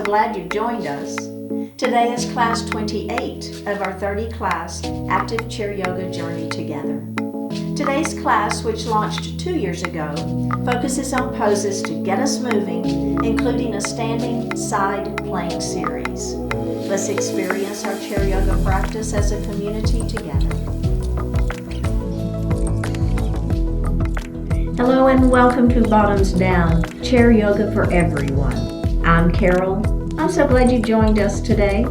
glad you joined us. Today is class 28 of our 30-class active chair yoga journey together. Today's class, which launched 2 years ago, focuses on poses to get us moving, including a standing side plank series. Let's experience our chair yoga practice as a community together. Hello and welcome to Bottoms Down, Chair Yoga for Everyone. I'm Carol. I'm so glad you joined us today.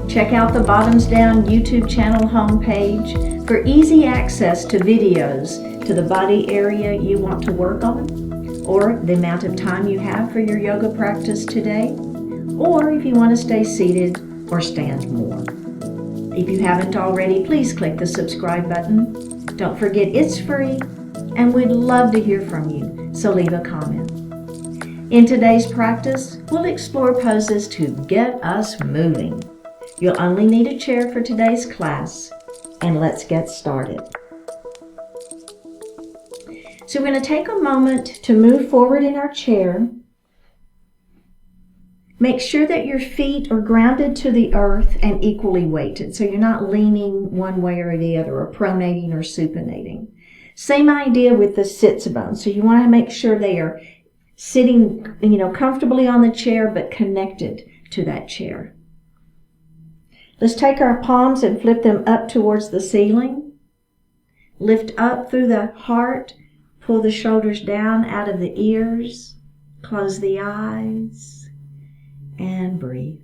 Check out the Bottoms Down YouTube channel homepage for easy access to videos to the body area you want to work on, or the amount of time you have for your yoga practice today, or if you want to stay seated or stand more. If you haven't already, please click the subscribe button. Don't forget it's free, and we'd love to hear from you, so leave a comment. In today's practice, we'll explore poses to get us moving. You'll only need a chair for today's class, and let's get started. So we're going to take a moment to move forward in our chair. Make sure that your feet are grounded to the earth and equally weighted, so you're not leaning one way or the other, or pronating or supinating. Same idea with the sits bones. So you want to make sure they are sitting, comfortably on the chair, but connected to that chair. Let's take our palms and flip them up towards the ceiling. Lift up through the heart. Pull the shoulders down out of the ears. Close the eyes and breathe.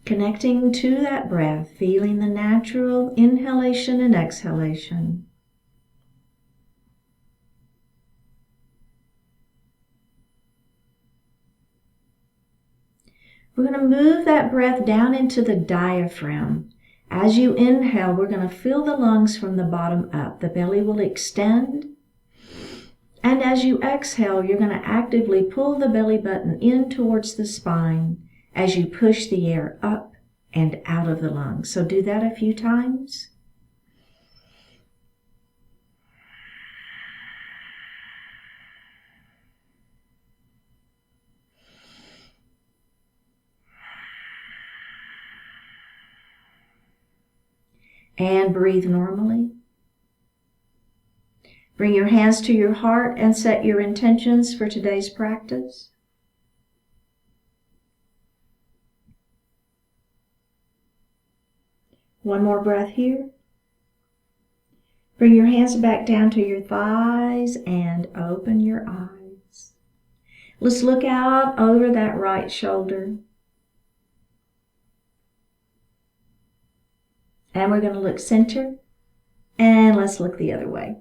Connecting to that breath, feeling the natural inhalation and exhalation. We're going to move that breath down into the diaphragm. As you inhale, we're going to fill the lungs from the bottom up. The belly will extend. And as you exhale, you're going to actively pull the belly button in towards the spine as you push the air up and out of the lungs. So do that a few times. And breathe normally. Bring your hands to your heart and set your intentions for today's practice. One more breath here. Bring your hands back down to your thighs and open your eyes. Let's look out over that right shoulder. And we're going to look center, and let's look the other way.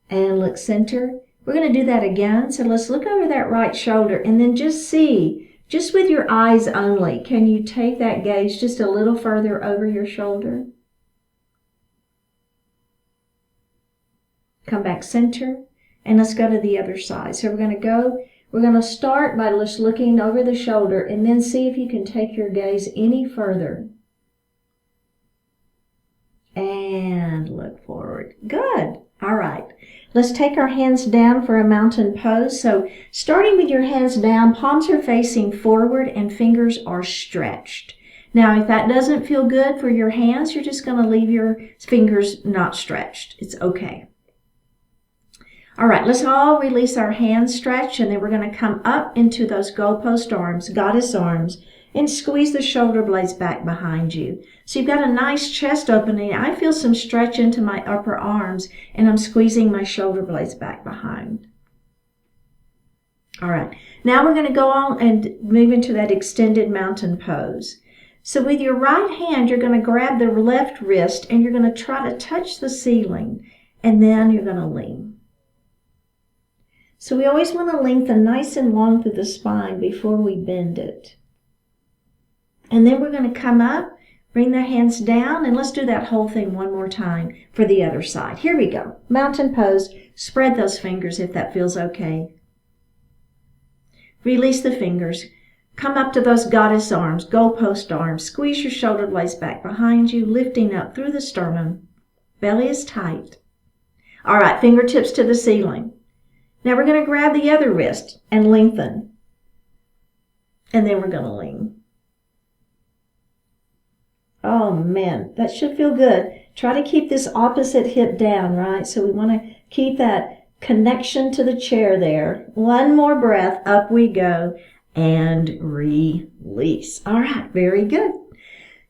And look center. We're going to do that again. So let's look over that right shoulder and then just see, just with your eyes only, can you take that gaze just a little further over your shoulder? Come back center, and let's go to the other side. So we're going to start by just looking over the shoulder and then see if you can take your gaze any further. And look forward. Good. All right. Let's take our hands down for a mountain pose. So starting with your hands down, palms are facing forward and fingers are stretched. Now, if that doesn't feel good for your hands, you're just going to leave your fingers not stretched. It's okay. All right, let's all release our hands stretch, and then we're going to come up into those goalpost arms, goddess arms, and squeeze the shoulder blades back behind you. So you've got a nice chest opening. I feel some stretch into my upper arms, and I'm squeezing my shoulder blades back behind. All right, now we're going to go on and move into that extended mountain pose. So with your right hand, you're going to grab the left wrist, and you're going to try to touch the ceiling, and then you're going to lean. So we always want to lengthen nice and long through the spine before we bend it. And then we're going to come up, bring the hands down, and let's do that whole thing one more time for the other side. Here we go. Mountain pose. Spread those fingers if that feels okay. Release the fingers. Come up to those goddess arms, goalpost arms. Squeeze your shoulder blades back behind you, lifting up through the sternum. Belly is tight. All right, fingertips to the ceiling. Now we're going to grab the other wrist and lengthen. And then we're going to lean. Oh man, that should feel good. Try to keep this opposite hip down, right? So we want to keep that connection to the chair there. One more breath, up we go, and release. All right, very good.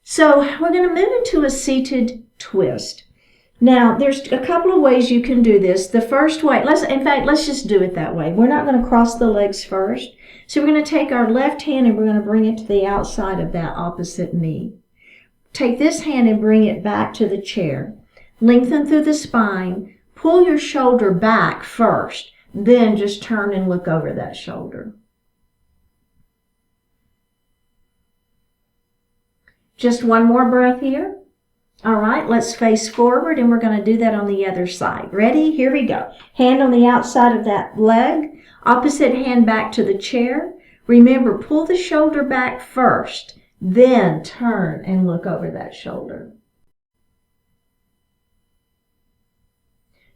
So we're going to move into a seated twist. Now, there's a couple of ways you can do this. The first way, let's just do it that way. We're not going to cross the legs first. So we're going to take our left hand and we're going to bring it to the outside of that opposite knee. Take this hand and bring it back to the chair. Lengthen through the spine. Pull your shoulder back first. Then just turn and look over that shoulder. Just one more breath here. All right, let's face forward, and we're going to do that on the other side. Ready? Here we go. Hand on the outside of that leg. Opposite hand back to the chair. Remember, pull the shoulder back first. Then turn and look over that shoulder.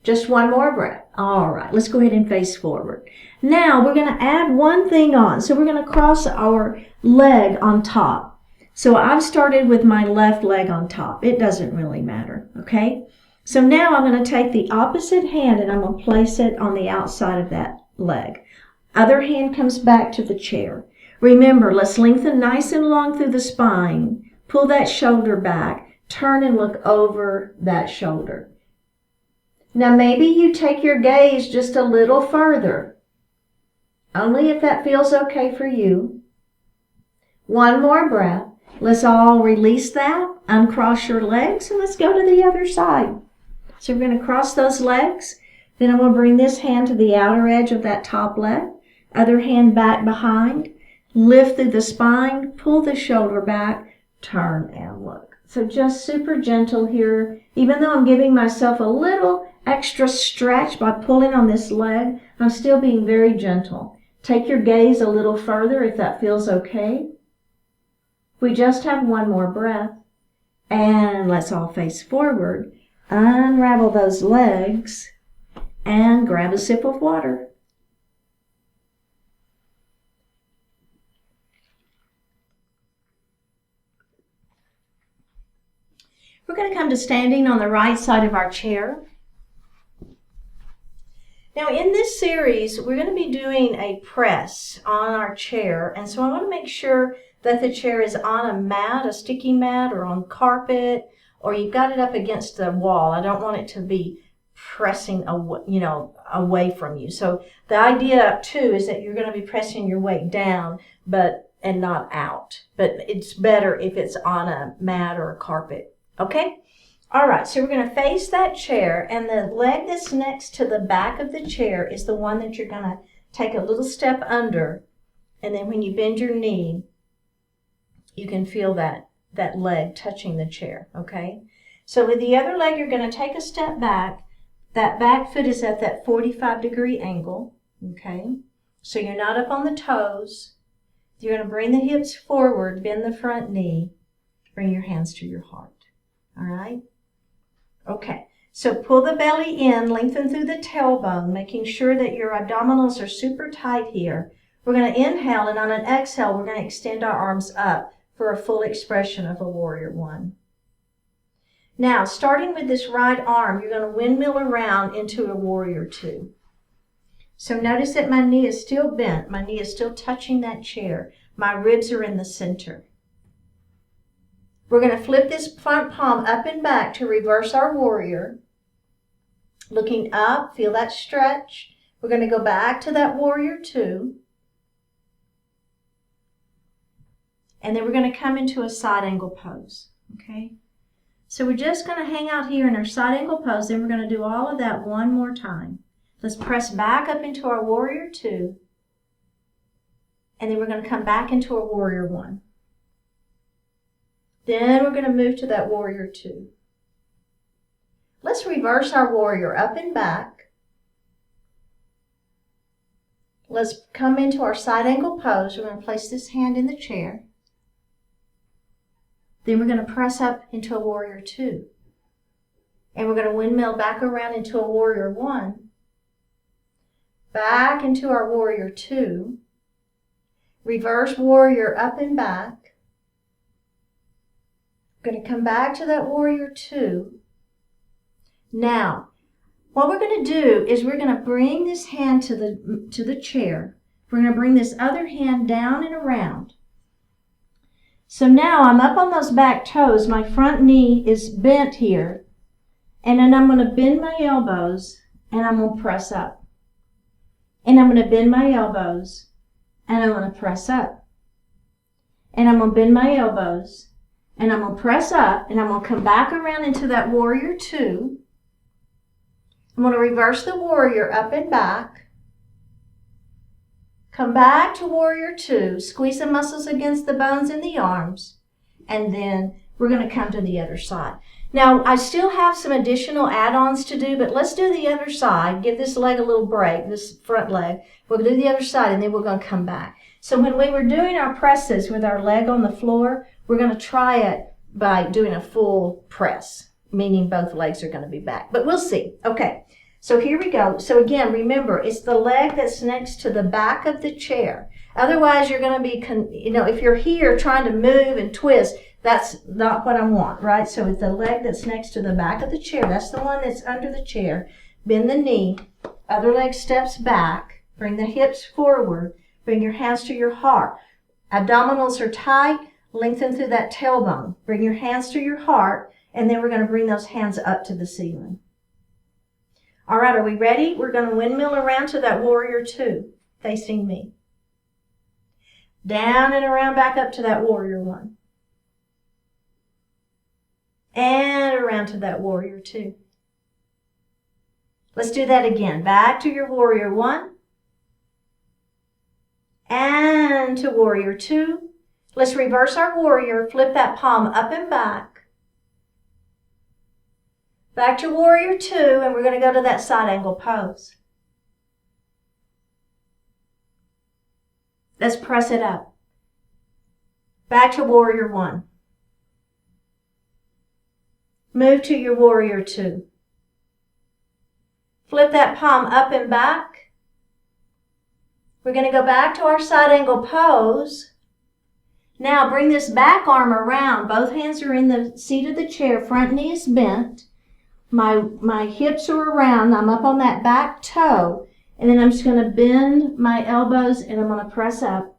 Just one more breath. All right, let's go ahead and face forward. Now, we're going to add one thing on. So we're going to cross our leg on top. So I've started with my left leg on top. It doesn't really matter, okay? So now I'm going to take the opposite hand and I'm going to place it on the outside of that leg. Other hand comes back to the chair. Remember, let's lengthen nice and long through the spine. Pull that shoulder back. Turn and look over that shoulder. Now maybe you take your gaze just a little further. Only if that feels okay for you. One more breath. Let's all release that, uncross your legs, and let's go to the other side. So we're going to cross those legs. Then I'm going to bring this hand to the outer edge of that top leg. Other hand back behind. Lift through the spine, pull the shoulder back, turn and look. So just super gentle here. Even though I'm giving myself a little extra stretch by pulling on this leg, I'm still being very gentle. Take your gaze a little further if that feels okay. We just have one more breath. And let's all face forward. Unravel those legs and grab a sip of water. We're going to come to standing on the right side of our chair. Now in this series, we're going to be doing a press on our chair. And so I want to make sure that the chair is on a mat, a sticky mat, or on carpet, or you've got it up against the wall. I don't want it to be pressing away from you. So the idea too is that you're going to be pressing your weight down, and not out. But it's better if it's on a mat or a carpet. Okay? All right, so we're going to face that chair, and the leg that's next to the back of the chair is the one that you're going to take a little step under, and then when you bend your knee, you can feel that leg touching the chair, okay? So with the other leg, you're going to take a step back. That back foot is at that 45-degree angle, okay? So you're not up on the toes. You're going to bring the hips forward, bend the front knee, bring your hands to your heart. All right? Okay, so pull the belly in, lengthen through the tailbone, making sure that your abdominals are super tight here. We're going to inhale, and on an exhale, we're going to extend our arms up for a full expression of a warrior one. Now, starting with this right arm, you're going to windmill around into a warrior two. So notice that my knee is still bent. My knee is still touching that chair. My ribs are in the center. We're going to flip this front palm up and back to reverse our warrior. Looking up, feel that stretch. We're going to go back to that warrior two. And then we're going to come into a side angle pose. Okay? So we're just going to hang out here in our side angle pose. Then we're going to do all of that one more time. Let's press back up into our warrior two. And then we're going to come back into a warrior one. Then we're going to move to that warrior two. Let's reverse our warrior up and back. Let's come into our side angle pose. We're going to place this hand in the chair. Then we're going to press up into a warrior two. And we're going to windmill back around into a warrior one. Back into our warrior two. Reverse warrior up and back. We're going to come back to that warrior two. Now, what we're going to do is we're going to bring this hand to the chair. We're going to bring this other hand down and around. So now I'm up on those back toes. My front knee is bent here. And then I'm going to bend my elbows and I'm going to press up. And I'm going to bend my elbows and I'm going to press up. And I'm going to bend my elbows and I'm going to press up and I'm going to come back around into that warrior two. I'm going to reverse the warrior up and back. Come back to warrior two. Squeeze the muscles against the bones in the arms. And then we're going to come to the other side. Now, I still have some additional add-ons to do, but let's do the other side. Give this leg a little break, this front leg. We're going to do the other side, and then we're going to come back. So when we were doing our presses with our leg on the floor, we're going to try it by doing a full press, meaning both legs are going to be back. But we'll see. Okay, so here we go. So again, remember, it's the leg that's next to the back of the chair. Otherwise, you're going to be, if you're here trying to move and twist, that's not what I want, right? So it's the leg that's next to the back of the chair. That's the one that's under the chair. Bend the knee. Other leg steps back. Bring the hips forward. Bring your hands to your heart. Abdominals are tight. Lengthen through that tailbone. Bring your hands to your heart. And then we're going to bring those hands up to the ceiling. All right, are we ready? We're going to windmill around to that warrior two, facing me. Down and around back up to that warrior one. And around to that warrior two. Let's do that again. Back to your warrior one. And to warrior two. Let's reverse our warrior. Flip that palm up and back. Back to warrior two. And we're going to go to that side angle pose. Let's press it up. Back to warrior one. Move to your warrior two. Flip that palm up and back. We're going to go back to our side angle pose. Now bring this back arm around. Both hands are in the seat of the chair. Front knee is bent. My hips are around. I'm up on that back toe. And then I'm just going to bend my elbows and I'm going to press up.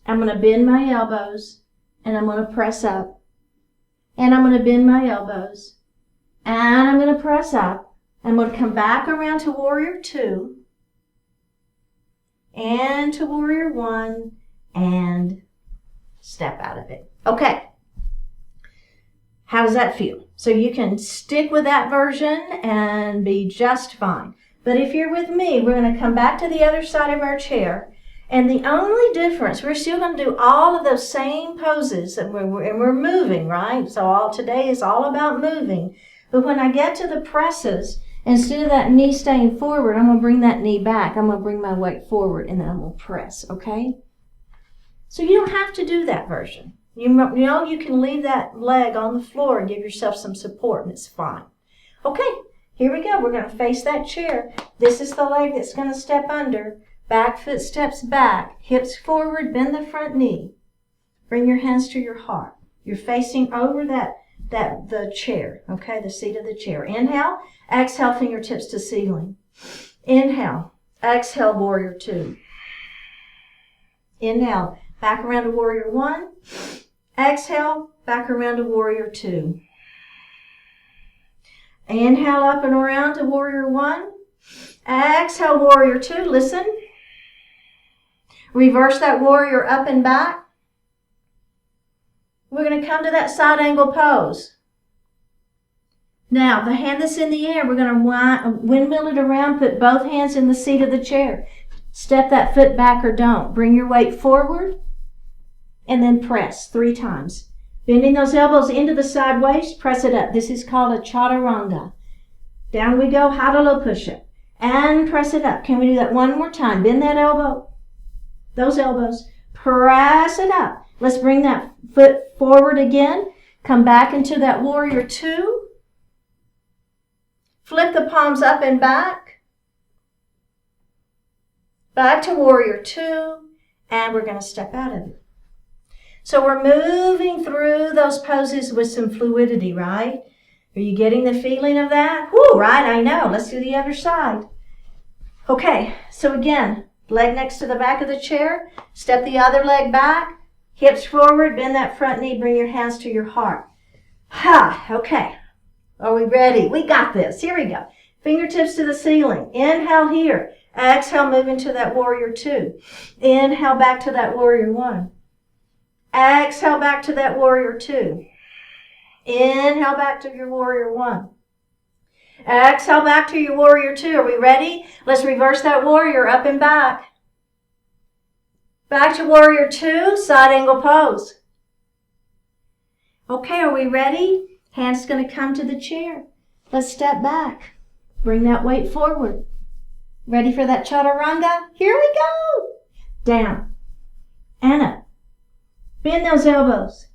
I'm going to bend my elbows and I'm going to press up. And I'm going to bend my elbows. And I'm going to press up. I'm going to come back around to warrior two. And to warrior one. And step out of it. Okay. How does that feel? So you can stick with that version and be just fine. But if you're with me, we're going to come back to the other side of our chair. And the only difference, we're still going to do all of those same poses, and we're moving, right? So today is all about moving. But when I get to the presses, instead of that knee staying forward, I'm going to bring that knee back. I'm going to bring my weight forward, and then I'm going to press, okay? So you don't have to do that version. You know, you can leave that leg on the floor and give yourself some support, and it's fine. Okay, here we go. We're going to face that chair. This is the leg that's going to step under. Back foot steps back, hips forward, bend the front knee. Bring your hands to your heart. You're facing over the chair, okay, the seat of the chair. Inhale, exhale, fingertips to ceiling. Inhale, exhale, warrior two. Inhale, back around to warrior one. Exhale, back around to warrior two. Inhale up and around to warrior one. Exhale, warrior two. Listen. Reverse that warrior up and back. We're going to come to that side angle pose. Now, the hand that's in the air, we're going to windmill it around, put both hands in the seat of the chair. Step that foot back or don't. Bring your weight forward and then press 3 times. Bending those elbows into the side waist, press it up. This is called a chaturanga. Down we go, Hatalo push-up. And press it up. Can we do that one more time? Bend that elbow, those elbows, press it up. Let's bring that foot forward again. Come back into that warrior two. Flip the palms up and back. Back to warrior two. And we're going to step out of it. So we're moving through those poses with some fluidity, right? Are you getting the feeling of that? Whoo, right, I know. Let's do the other side. Okay, so again, leg next to the back of the chair. Step the other leg back. Hips forward, bend that front knee, bring your hands to your heart. Ha, okay. Are we ready? We got this. Here we go. Fingertips to the ceiling. Inhale here. Exhale, move into that warrior two. Inhale back to that warrior one. Exhale back to that warrior two. Inhale back to your warrior one. Exhale back to your warrior two. Are we ready? Let's reverse that warrior up and back. Back to warrior two, side angle pose. Okay, are we ready? Hands going to come to the chair. Let's step back. Bring that weight forward. Ready for that chaturanga? Here we go. Down and up. Bend those elbows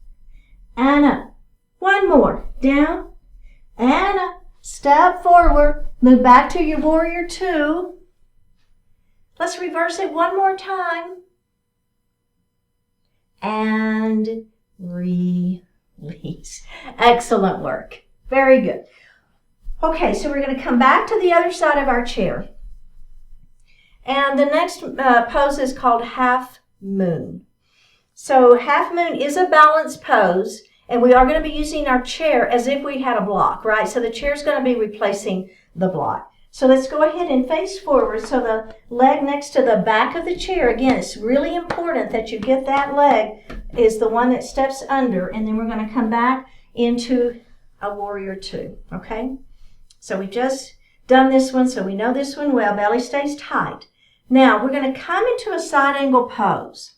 and up. One more. Down and up. Step forward. Move back to your warrior two. Let's reverse it one more time. And release. Excellent work. Very good. Okay, so we're going to come back to the other side of our chair. And the next pose is called half moon. So half moon is a balanced pose, and we are going to be using our chair as if we had a block, right? So the chair is going to be replacing the block. So let's go ahead and face forward. So the leg next to the back of the chair, again, it's really important that you get that leg is the one that steps under, and then we're going to come back into a warrior two, okay? So we just done this one, so we know this one well. Belly stays tight. Now we're going to come into a side angle pose.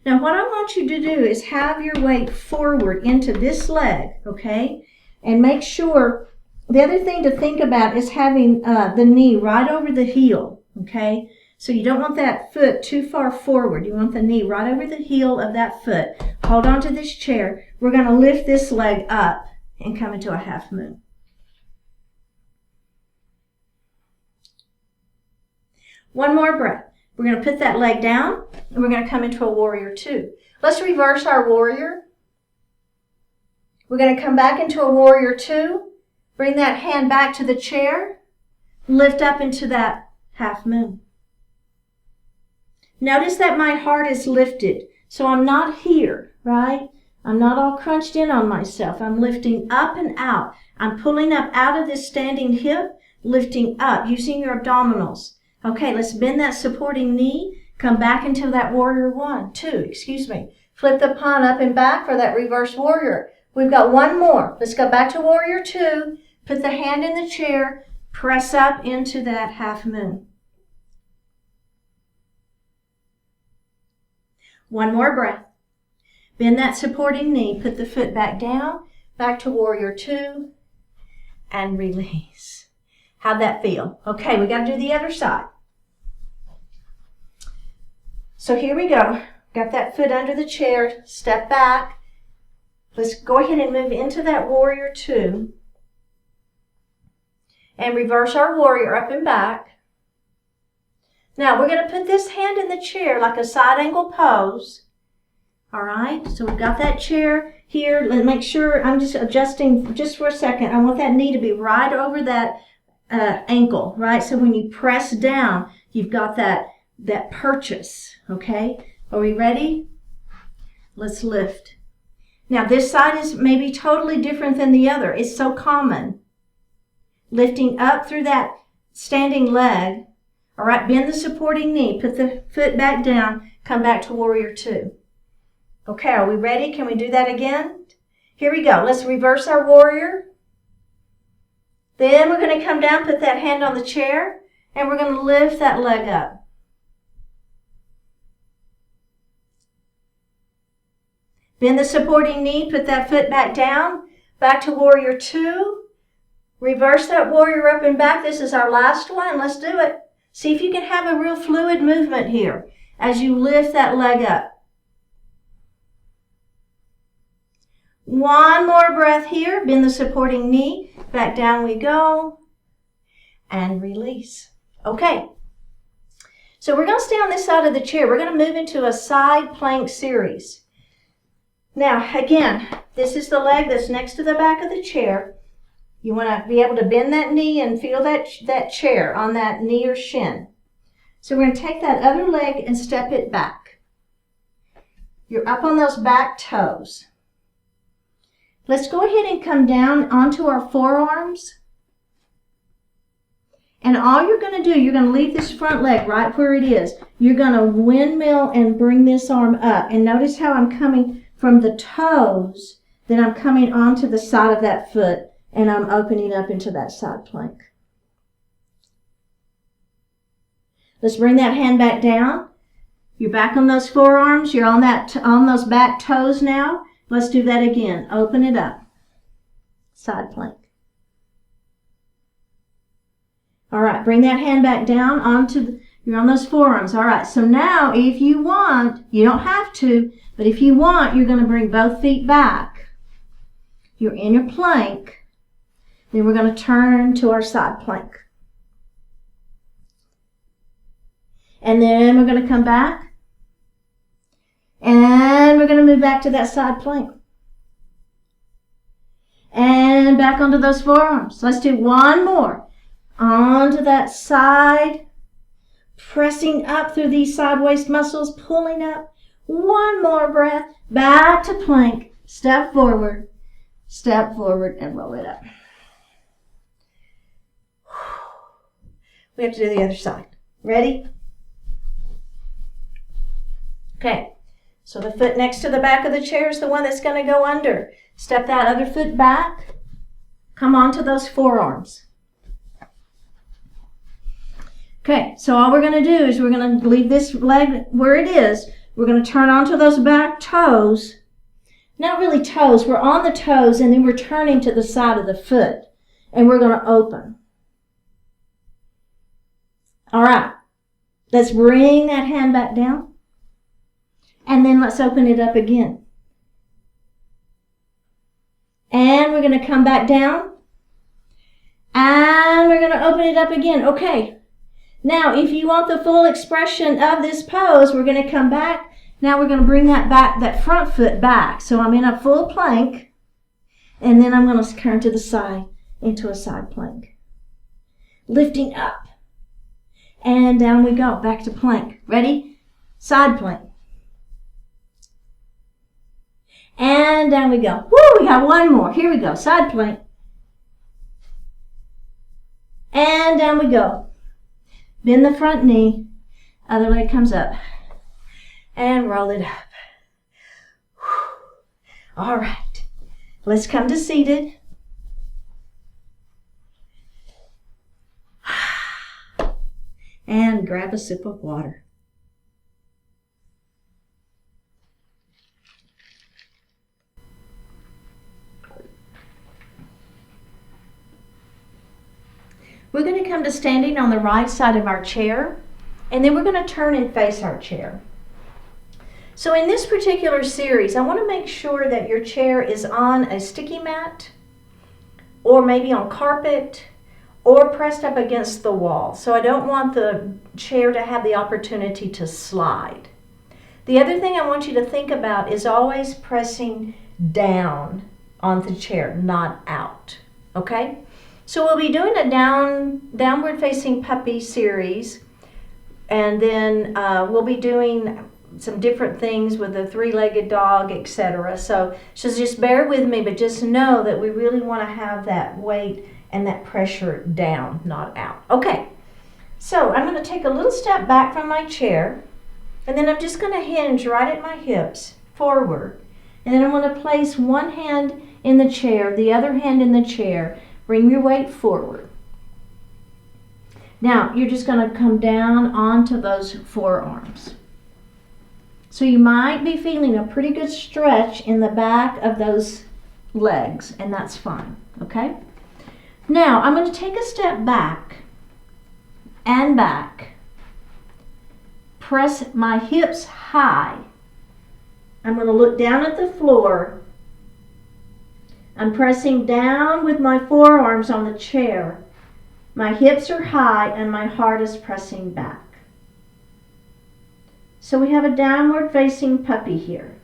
Now what I want you to do is have your weight forward into this leg, okay? And make sure, the other thing to think about is having the knee right over the heel, okay? So you don't want that foot too far forward. You want the knee right over the heel of that foot. Hold on to this chair. We're going to lift this leg up and come into a half moon. One more breath. We're going to put that leg down and we're going to come into a warrior two. Let's reverse our warrior. We're going to come back into a warrior two. Bring that hand back to the chair. Lift up into that half moon. Notice that my heart is lifted. So I'm not here, right? I'm not all crunched in on myself. I'm lifting up and out. I'm pulling up out of this standing hip, lifting up, using your abdominals. Okay, let's bend that supporting knee. Come back into that warrior two. Flip the palm up and back for that reverse warrior. We've got one more. Let's go back to warrior two. Put the hand in the chair. Press up into that half moon. One more breath. Bend that supporting knee. Put the foot back down. Back to warrior two. And release. How'd that feel? Okay, we got to do the other side. So here we go. Got that foot under the chair. Step back. Let's go ahead and move into that warrior two. And reverse our warrior up and back. Now we're going to put this hand in the chair like a side angle pose. All right, so we've got that chair here. Let's make sure, I'm just adjusting just for a second. I want that knee to be right over that ankle, right? So when you press down, you've got that purchase, okay? Are we ready? Let's lift. Now this side is maybe totally different than the other. It's so common. Lifting up through that standing leg. All right, bend the supporting knee. Put the foot back down. Come back to warrior two. Okay, are we ready? Can we do that again? Here we go. Let's reverse our warrior. Then we're going to come down, put that hand on the chair, and we're going to lift that leg up. Bend the supporting knee, put that foot back down, back to warrior two. Reverse that warrior up and back. This is our last one. Let's do it. See if you can have a real fluid movement here as you lift that leg up. One more breath here. Bend the supporting knee. Back down we go. And release. Okay. So we're going to stay on this side of the chair. We're going to move into a side plank series. Now, again, this is the leg that's next to the back of the chair. You want to be able to bend that knee and feel that chair on that knee or shin. So we're going to take that other leg and step it back. You're up on those back toes. Let's go ahead and come down onto our forearms. And all you're going to do, you're going to leave this front leg right where it is. You're going to windmill and bring this arm up. And notice how I'm coming from the toes, then I'm coming onto the side of that foot, and I'm opening up into that side plank. Let's bring that hand back down. You're back on those forearms. You're on those back toes now. Let's do that again. Open it up. Side plank. All right, bring that hand back down you're on those forearms. All right, so now if you want, you don't have to, but if you want, you're going to bring both feet back. You're in your plank. Then we're going to turn to our side plank. And then we're going to come back. And we're going to move back to that side plank. And back onto those forearms. Let's do one more. Onto that side, pressing up through these side waist muscles, pulling up. One more breath, back to plank, step forward, and roll it up. We have to do the other side. Ready? Okay, so the foot next to the back of the chair is the one that's going to go under. Step that other foot back, come onto those forearms. Okay, so all we're going to do is we're going to leave this leg where it is. We're going to turn onto those back toes. Not really toes, we're on the toes and then we're turning to the side of the foot. And we're going to open. All right, let's bring that hand back down. And then let's open it up again. And we're going to come back down. And we're going to open it up again. Okay. Now, if you want the full expression of this pose, we're going to come back. Now we're going to bring that front foot back. So I'm in a full plank, and then I'm going to turn to the side into a side plank. Lifting up, and down we go, back to plank. Ready? Side plank. And down we go. Woo, we got one more. Here we go, side plank. And down we go. Bend the front knee, other leg comes up, and roll it up. All right, let's come to seated. And grab a sip of water. We're going to come to standing on the right side of our chair, and then we're going to turn and face our chair. So in this particular series, I want to make sure that your chair is on a sticky mat, or maybe on carpet, or pressed up against the wall. So I don't want the chair to have the opportunity to slide. The other thing I want you to think about is always pressing down on the chair, not out, okay? So we'll be doing a downward facing puppy series, and then we'll be doing some different things with a three-legged dog, etc. So just bear with me, but just know that we really want to have that weight and that pressure down, not out. Okay, so I'm going to take a little step back from my chair, and then I'm just going to hinge right at my hips forward, and then I'm going to place one hand in the chair, the other hand in the chair. Bring your weight forward. Now, you're just going to come down onto those forearms. So you might be feeling a pretty good stretch in the back of those legs, and that's fine, okay? Now, I'm going to take a step back and back. Press my hips high. I'm going to look down at the floor I'm pressing down with my forearms on the chair. My hips are high and my heart is pressing back. So we have a downward facing puppy here.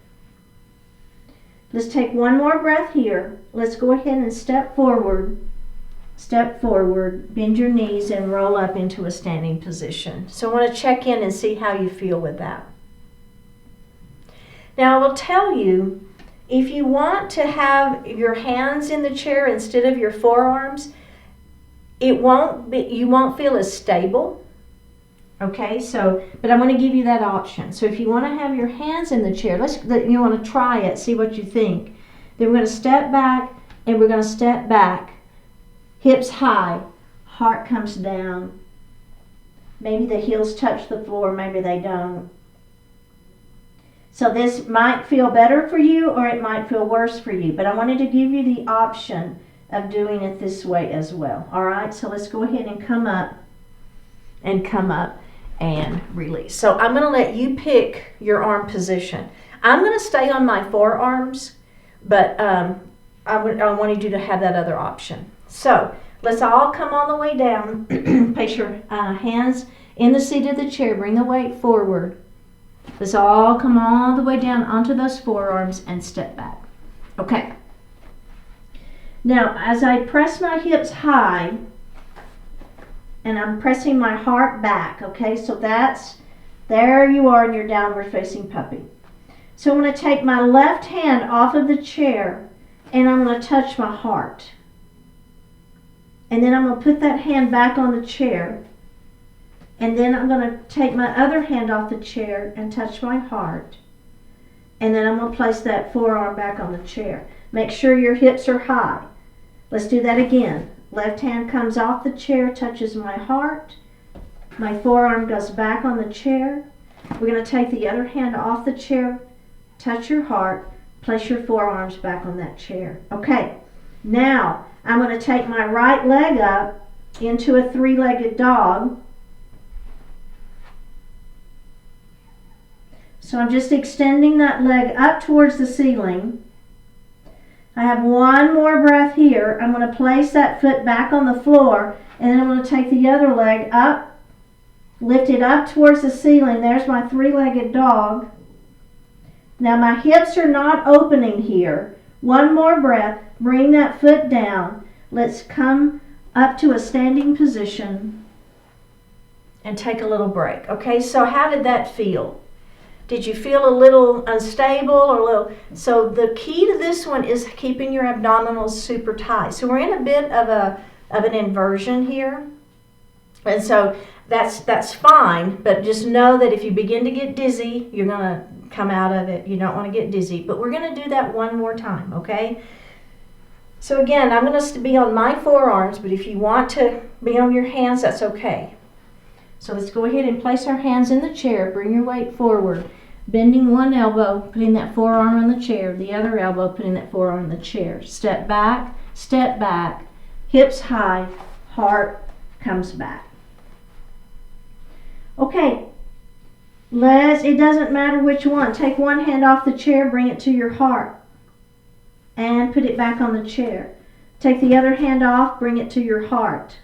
Let's take one more breath here. Let's go ahead and step forward, bend your knees and roll up into a standing position. So I want to check in and see how you feel with that. Now I will tell you, if you want to have your hands in the chair instead of your forearms, you won't feel as stable. Okay, but I'm going to give you that option. So if you want to have your hands in the chair, you want to try it, see what you think. Then we're going to step back and we're going to step back. Hips high, heart comes down. Maybe the heels touch the floor, maybe they don't. So this might feel better for you or it might feel worse for you, but I wanted to give you the option of doing it this way as well. All right, so let's go ahead and come up and release. So I'm going to let you pick your arm position. I'm going to stay on my forearms, but I wanted you to have that other option. So let's all come all the way down. Place your hands in the seat of the chair. Bring the weight forward. Let's all come all the way down onto those forearms and step back. Okay. Now, as I press my hips high, and I'm pressing my heart back, okay? So there you are in your downward facing puppy. So I'm going to take my left hand off of the chair and I'm going to touch my heart. And then I'm going to put that hand back on the chair. And then I'm going to take my other hand off the chair and touch my heart. And then I'm going to place that forearm back on the chair. Make sure your hips are high. Let's do that again. Left hand comes off the chair, touches my heart. My forearm goes back on the chair. We're going to take the other hand off the chair, touch your heart, place your forearms back on that chair. Okay, now I'm going to take my right leg up into a three-legged dog. So I'm just extending that leg up towards the ceiling. I have one more breath here. I'm going to place that foot back on the floor, and then I'm going to take the other leg up, lift it up towards the ceiling. There's my three-legged dog. Now my hips are not opening here. One more breath. Bring that foot down. Let's come up to a standing position and take a little break. Okay, so how did that feel? Did you feel a little unstable or a little? So the key to this one is keeping your abdominals super tight. So we're in a bit of an inversion here. And so that's fine, but just know that if you begin to get dizzy, you're going to come out of it. You don't want to get dizzy, but we're going to do that one more time, okay? So again, I'm going to be on my forearms, but if you want to be on your hands, that's okay. So let's go ahead and place our hands in the chair. Bring your weight forward. Bending one elbow, putting that forearm on the chair. The other elbow, putting that forearm on the chair. Step back, hips high, heart comes back. Okay, it doesn't matter which one. Take one hand off the chair, bring it to your heart, and put it back on the chair. Take the other hand off, bring it to your heart.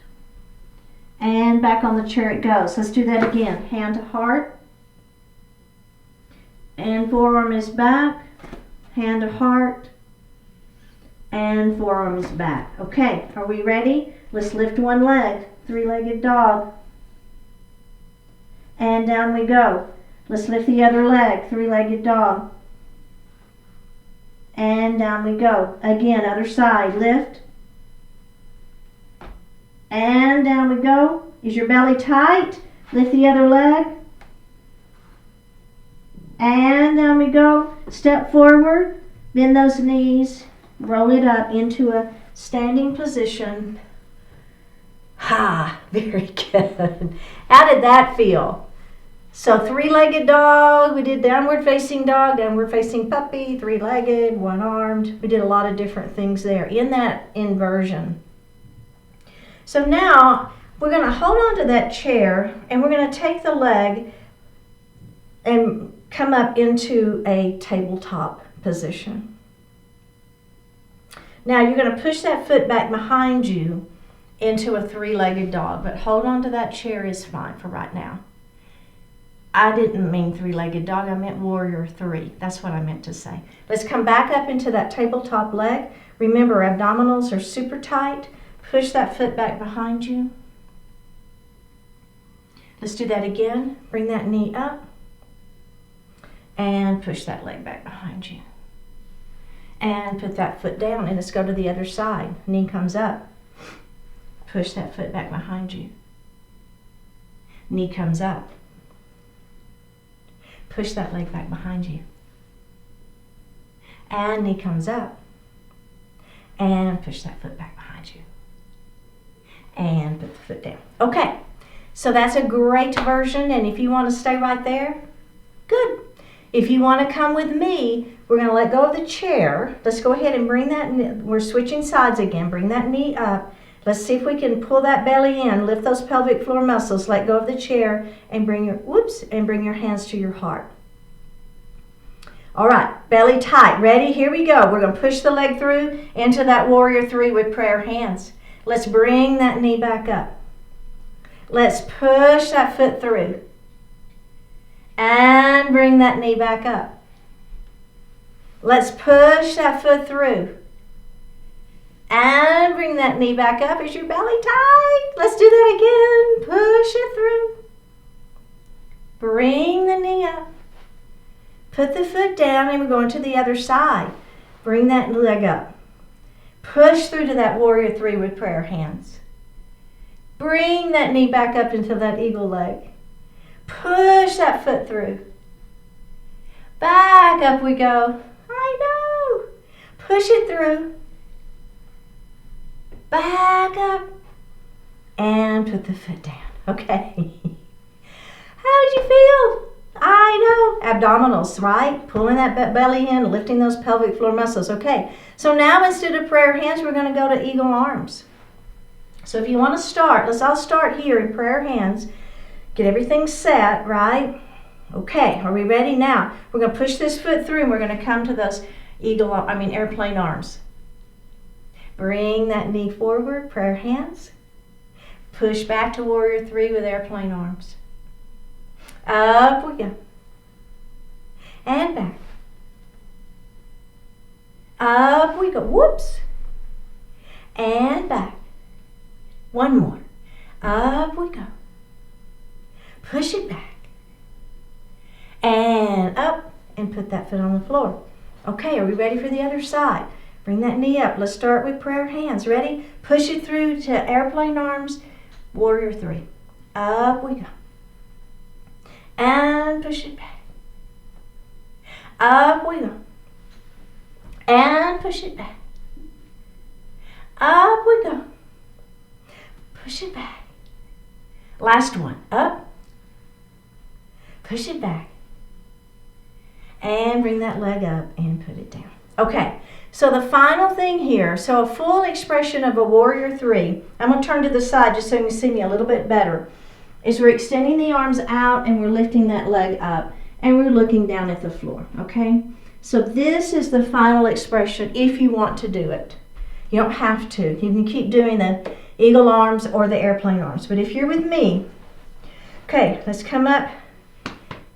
And back on the chair it goes. Let's do that again. Hand to heart. And forearm is back. Hand to heart. And forearm is back. Okay, are we ready? Let's lift one leg. Three-legged dog. And down we go. Let's lift the other leg. Three-legged dog. And down we go. Again, other side. Lift. And down we go. Is your belly tight? Lift the other leg. And down we go. Step forward. Bend those knees. Roll it up into a standing position. Very good. How did that feel? So three-legged dog. We did downward facing dog, downward facing puppy, three-legged, one-armed. We did a lot of different things there in that inversion. So now we're going to hold on to that chair and we're going to take the leg and come up into a tabletop position. Now you're going to push that foot back behind you into a three-legged dog, but hold on to that chair is fine for right now. I didn't mean three-legged dog, I meant warrior three. That's what I meant to say. Let's come back up into that tabletop leg. Remember, abdominals are super tight. Push that foot back behind you. Let's do that again. Bring that knee up and push that leg back behind you. And put that foot down and let's go to the other side. Knee comes up. Push that foot back behind you. Knee comes up. Push that leg back behind you. And knee comes up. And push that foot back behind you. And put the foot down. Okay, so that's a great version, and if you want to stay right there, good. If you want to come with me, we're going to let go of the chair. Let's go ahead and bring that, we're switching sides again. Bring that knee up. Let's see if we can pull that belly in, lift those pelvic floor muscles, let go of the chair, and bring your hands to your heart. All right, belly tight. Ready? Here we go. We're going to push the leg through into that warrior three with prayer hands. Let's bring that knee back up. Let's push that foot through. And bring that knee back up. Let's push that foot through. And bring that knee back up. Is your belly tight? Let's do that again. Push it through. Bring the knee up. Put the foot down and we're going to the other side. Bring that leg up. Push through to that warrior three with prayer hands. Bring that knee back up into that eagle leg. Push that foot through. Back up we go. I know. Push it through. Back up. And put the foot down. Okay. How did you feel? I know. Abdominals, right? Pulling that belly in, lifting those pelvic floor muscles. Okay. So now instead of prayer hands, we're going to go to eagle arms. So if you want to start, let's all start here in prayer hands. Get everything set, right? Okay, are we ready? Now, we're going to push this foot through and we're going to come to those airplane arms. Bring that knee forward, prayer hands. Push back to warrior three with airplane arms. Up we go. And back. Up we go. Whoops. And back. One more. Up we go. Push it back. And up. And put that foot on the floor. Okay, are we ready for the other side? Bring that knee up. Let's start with prayer hands. Ready? Push it through to airplane arms. Warrior three. Up we go. And push it back. Up we go. And push it back. Up we go. Push it back. Last one. Up. Push it back. And bring that leg up and put it down. Okay, so the final thing here, so a full expression of a warrior three, I'm going to turn to the side just so you can see me a little bit better, is we're extending the arms out and we're lifting that leg up and we're looking down at the floor, okay? So this is the final expression if you want to do it. You don't have to. You can keep doing the eagle arms or the airplane arms. But if you're with me, okay, let's come up,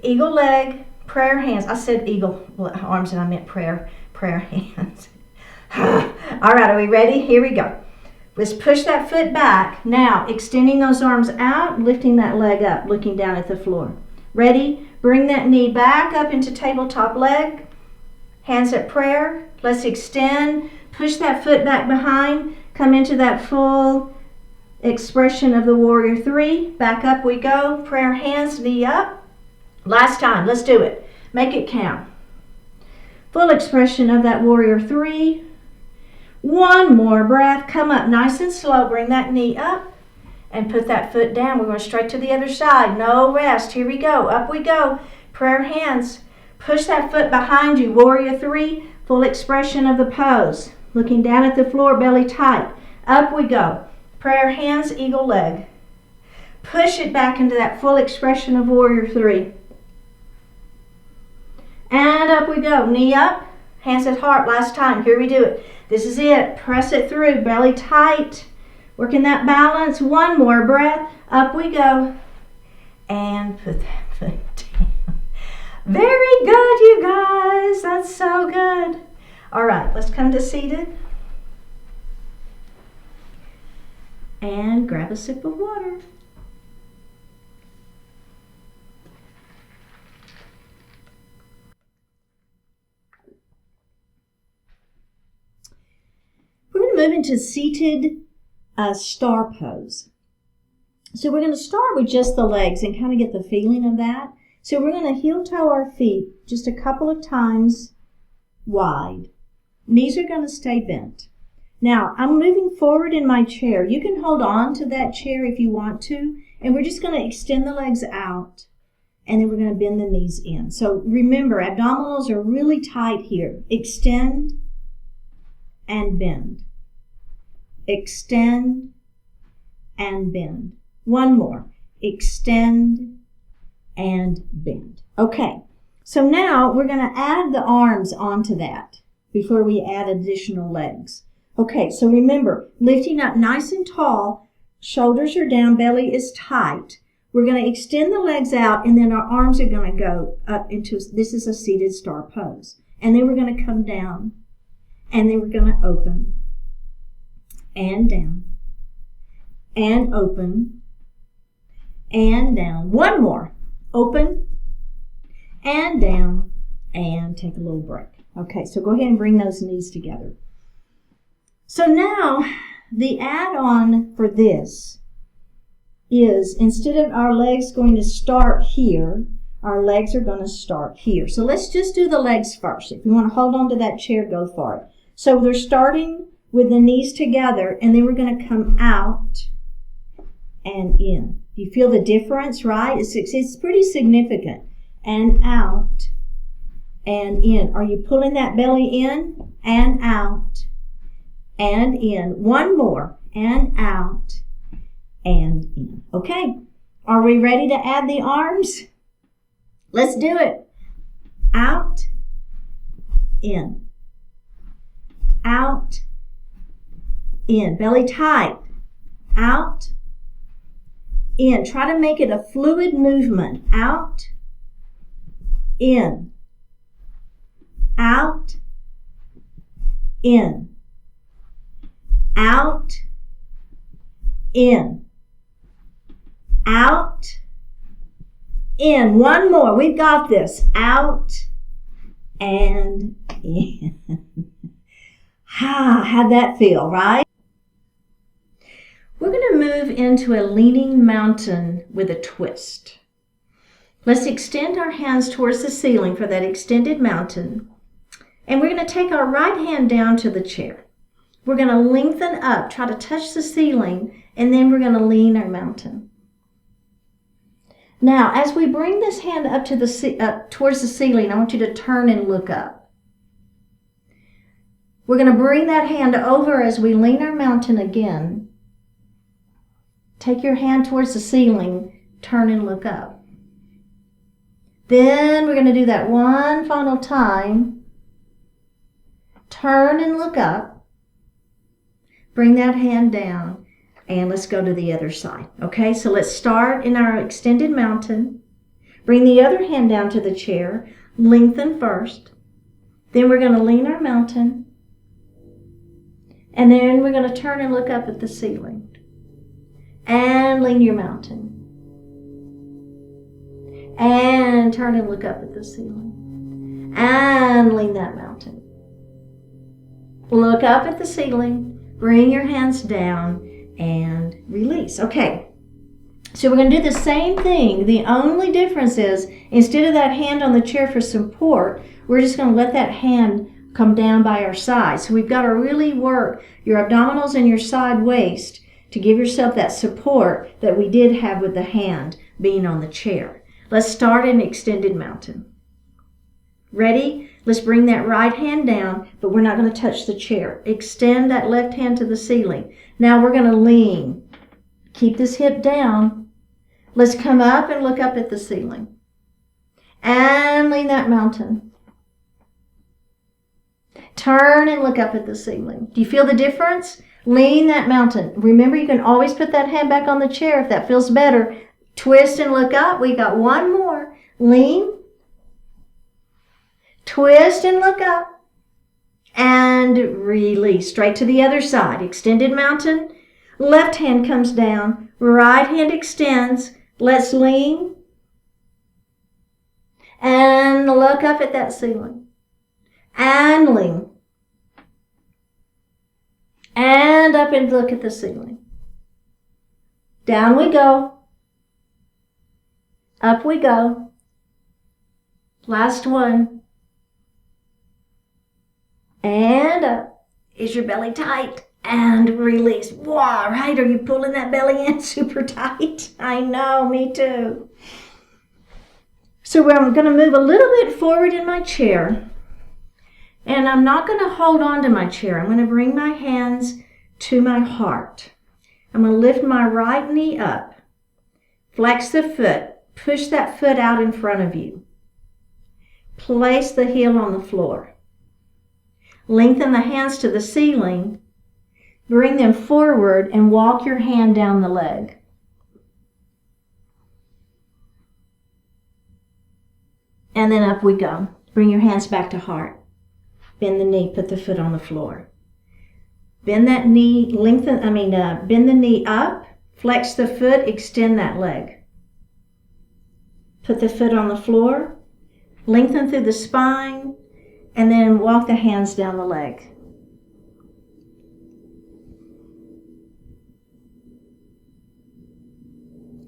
eagle leg, prayer hands. I said eagle arms and I meant prayer hands. All right, are we ready? Here we go. Let's push that foot back. Now, extending those arms out, lifting that leg up, looking down at the floor. Ready? Bring that knee back up into tabletop leg. Hands at prayer. Let's extend. Push that foot back behind. Come into that full expression of the warrior three. Back up we go. Prayer hands, knee up. Last time. Let's do it. Make it count. Full expression of that warrior three. One more breath. Come up nice and slow. Bring that knee up and put that foot down. We're going straight to the other side. No rest. Here we go. Up we go. Prayer hands. Push that foot behind you. Warrior three. Full expression of the pose. Looking down at the floor, belly tight. Up we go. Prayer hands, eagle leg. Push it back into that full expression of warrior three. And up we go. Knee up. Hands at heart, last time. Here we do it. This is it. Press it through, belly tight. Working that balance. One more breath. Up we go. And put that foot down. Very good, you guys. That's so good. All right, let's come to seated. And grab a sip of water. We're going to move into seated star pose. So we're going to start with just the legs and kind of get the feeling of that. So we're going to heel toe our feet just a couple of times wide. Knees are going to stay bent. Now, I'm moving forward in my chair. You can hold on to that chair if you want to, and we're just going to extend the legs out, and then we're going to bend the knees in. So remember, abdominals are really tight here. Extend and bend. Extend and bend. One more. Extend and bend. Okay, so now we're going to add the arms onto that before we add additional legs. Okay, so remember, lifting up nice and tall, shoulders are down, belly is tight. We're going to extend the legs out, and then our arms are going to go up into, this is a seated star pose. And then we're going to come down, and then we're going to open, and down, and open, and down. One more. Open, and down, and take a little break. Okay, so go ahead and bring those knees together. So now, the add-on for this is, instead of our legs going to start here, our legs are going to start here. So let's just do the legs first. If you want to hold on to that chair, go for it. So they're starting with the knees together, and then we're going to come out and in. You feel the difference, right? It's pretty significant. And out and in. Are you pulling that belly in and out and in? One more. And out and in. Okay. Are we ready to add the arms? Let's do it. Out, in. Out, in. Belly tight. Out, in. Try to make it a fluid movement. Out, in. Out, in. Out, in. Out, in. One more. We've got this. Out and in. How'd that feel, right? We're going to move into a leaning mountain with a twist. Let's extend our hands towards the ceiling for that extended mountain. And we're going to take our right hand down to the chair. We're going to lengthen up, try to touch the ceiling, and then we're going to lean our mountain. Now, as we bring this hand up to towards the ceiling, I want you to turn and look up. We're going to bring that hand over as we lean our mountain again. Take your hand towards the ceiling, turn and look up. Then we're going to do that one final time. Turn and look up. Bring that hand down, and let's go to the other side. Okay, so let's start in our extended mountain. Bring the other hand down to the chair. Lengthen first. Then we're going to lean our mountain. And then we're going to turn and look up at the ceiling. And lean your mountain. And turn and look up at the ceiling. And lean that mountain. Look up at the ceiling. Bring your hands down and release. Okay. So we're going to do the same thing. The only difference is, instead of that hand on the chair for support, we're just going to let that hand come down by our side. So we've got to really work your abdominals and your side waist to give yourself that support that we did have with the hand being on the chair. Let's start an extended mountain. Ready? Let's bring that right hand down, but we're not going to touch the chair. Extend that left hand to the ceiling. Now we're going to lean. Keep this hip down. Let's come up and look up at the ceiling. And lean that mountain. Turn and look up at the ceiling. Do you feel the difference? Lean that mountain. Remember, you can always put that hand back on the chair if that feels better. Twist and look up. We got one more. Lean. Twist and look up. And release. Straight to the other side. Extended mountain. Left hand comes down. Right hand extends. Let's lean. And look up at that ceiling. And lean. And up and look at the ceiling. Down we go. Up we go. Last one. And up. Is your belly tight? And release. Wow, right? Are you pulling that belly in super tight? I know, me too. So I'm going to move a little bit forward in my chair. And I'm not going to hold on to my chair. I'm going to bring my hands to my heart. I'm going to lift my right knee up. Flex the foot. Push that foot out in front of you. Place the heel on the floor. Lengthen the hands to the ceiling. Bring them forward and walk your hand down the leg. And then up we go. Bring your hands back to heart. Bend the knee, put the foot on the floor. Bend that knee, bend the knee up, flex the foot, extend that leg. Put the foot on the floor, lengthen through the spine, and then walk the hands down the leg.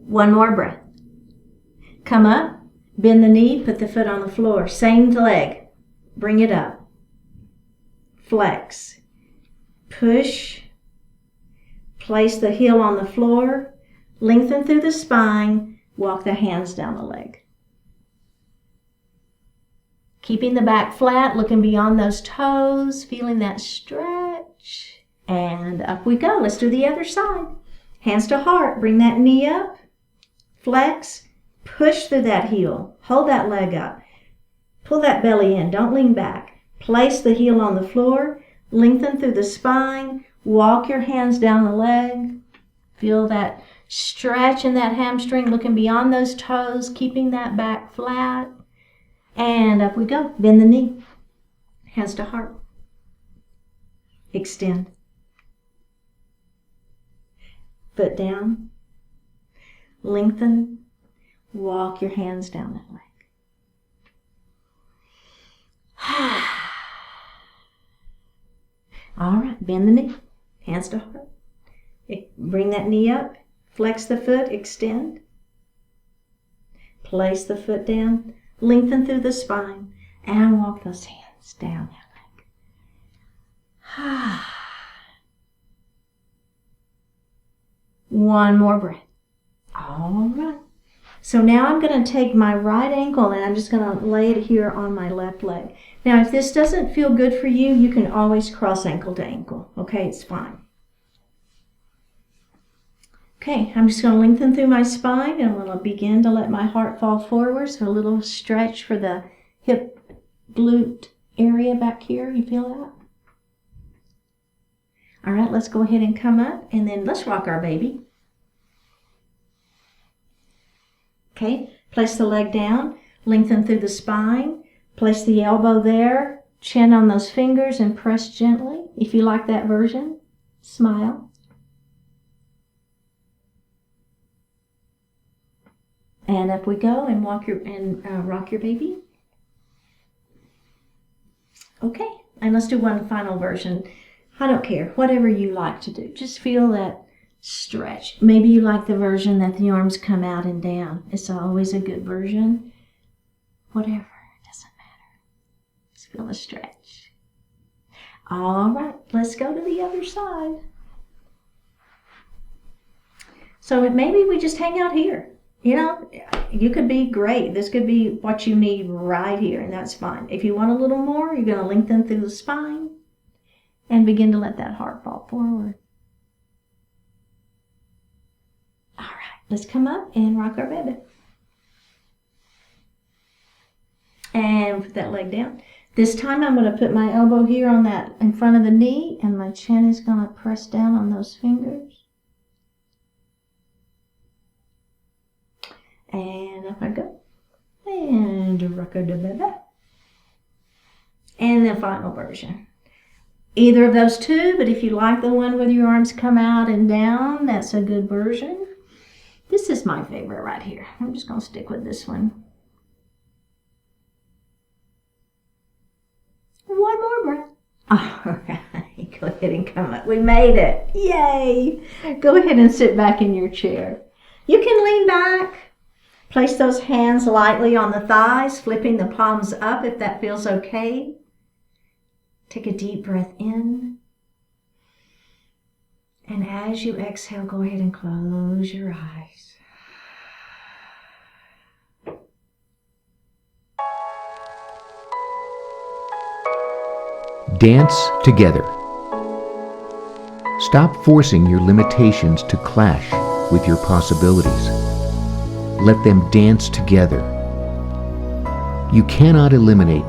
One more breath. Come up, bend the knee, put the foot on the floor. Same leg, bring it up. Flex. Push. Place the heel on the floor. Lengthen through the spine. Walk the hands down the leg. Keeping the back flat, looking beyond those toes, feeling that stretch. And up we go. Let's do the other side. Hands to heart. Bring that knee up. Flex. Push through that heel. Hold that leg up. Pull that belly in. Don't lean back. Place the heel on the floor. Lengthen through the spine. Walk your hands down the leg. Feel that stretch in that hamstring, looking beyond those toes, keeping that back flat. And up we go. Bend the knee. Hands to heart. Extend. Foot down. Lengthen. Walk your hands down that leg. All right, bend the knee, hands to heart. Bring that knee up, flex the foot, extend. Place the foot down, lengthen through the spine, and walk those hands down that leg. One more breath. All right. So now I'm going to take my right ankle and I'm just going to lay it here on my left leg. Now, if this doesn't feel good for you, you can always cross ankle to ankle. Okay, it's fine. Okay, I'm just going to lengthen through my spine and I'm going to begin to let my heart fall forward. So a little stretch for the hip glute area back here. You feel that? All right, let's go ahead and come up and then let's rock our baby. Okay, place the leg down, lengthen through the spine, place the elbow there, chin on those fingers and press gently. If you like that version, smile. And up we go and rock your baby. Okay, and let's do one final version. I don't care, whatever you like to do. Just feel that stretch. Maybe you like the version that the arms come out and down. It's always a good version. Whatever, it doesn't matter. Just feel the stretch. All right, let's go to the other side. So maybe we just hang out here. You know, you could be great. This could be what you need right here, and that's fine. If you want a little more, you're going to lengthen through the spine and begin to let that heart fall forward. Let's come up and rock our baby. And put that leg down. This time I'm going to put my elbow here on that in front of the knee, and my chin is going to press down on those fingers. And up I go. And and the final version. Either of those two, but if you like the one with your arms come out and down, that's a good version. This is my favorite right here. I'm just going to stick with this one. One more breath. All right, go ahead and come up. We made it. Yay! Go ahead and sit back in your chair. You can lean back. Place those hands lightly on the thighs, flipping the palms up if that feels okay. Take a deep breath in. And as you exhale, go ahead and close your eyes. Dance together. Stop forcing your limitations to clash with your possibilities. Let them dance together. You cannot eliminate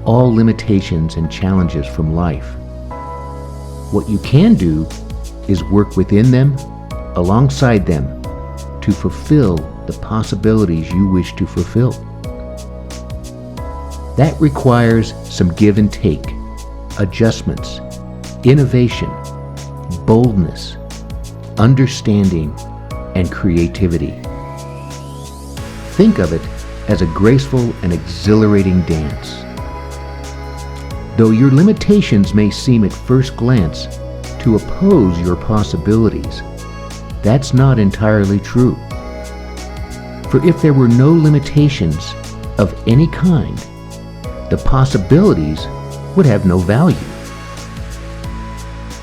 all limitations and challenges from life. What you can do is work within them, alongside them, to fulfill the possibilities you wish to fulfill. That requires some give and take, adjustments, innovation, boldness, understanding, and creativity. Think of it as a graceful and exhilarating dance. Though your limitations may seem at first glance to oppose your possibilities, that's not entirely true. For if there were no limitations of any kind, the possibilities would have no value.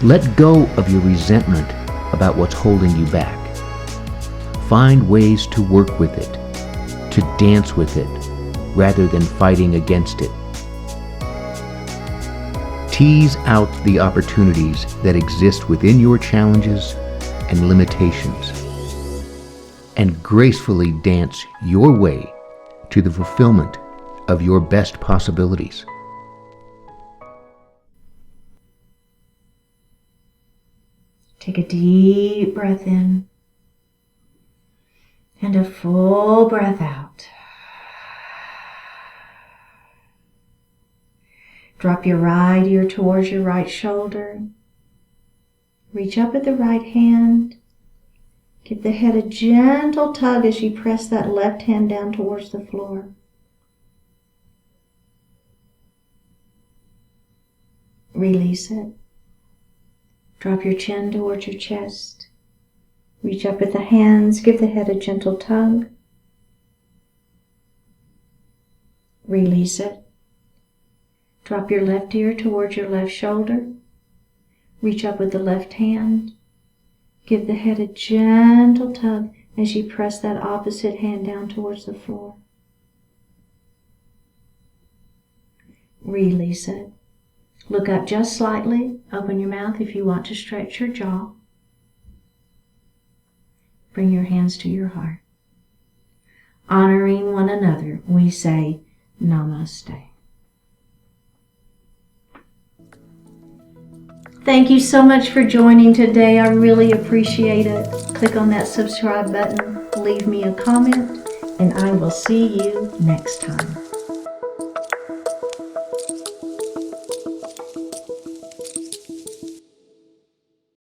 Let go of your resentment about what's holding you back. Find ways to work with it, to dance with it, rather than fighting against it. Tease out the opportunities that exist within your challenges and limitations, and gracefully dance your way to the fulfillment of your best possibilities. Take a deep breath in and a full breath out. Drop your right ear towards your right shoulder. Reach up at the right hand. Give the head a gentle tug as you press that left hand down towards the floor. Release it. Drop your chin towards your chest. Reach up with the hands. Give the head a gentle tug. Release it. Drop your left ear towards your left shoulder. Reach up with the left hand. Give the head a gentle tug as you press that opposite hand down towards the floor. Release it. Look up just slightly. Open your mouth if you want to stretch your jaw. Bring your hands to your heart. Honoring one another, we say Namaste. Thank you so much for joining today. I really appreciate it. Click on that subscribe button, leave me a comment, and I will see you next time.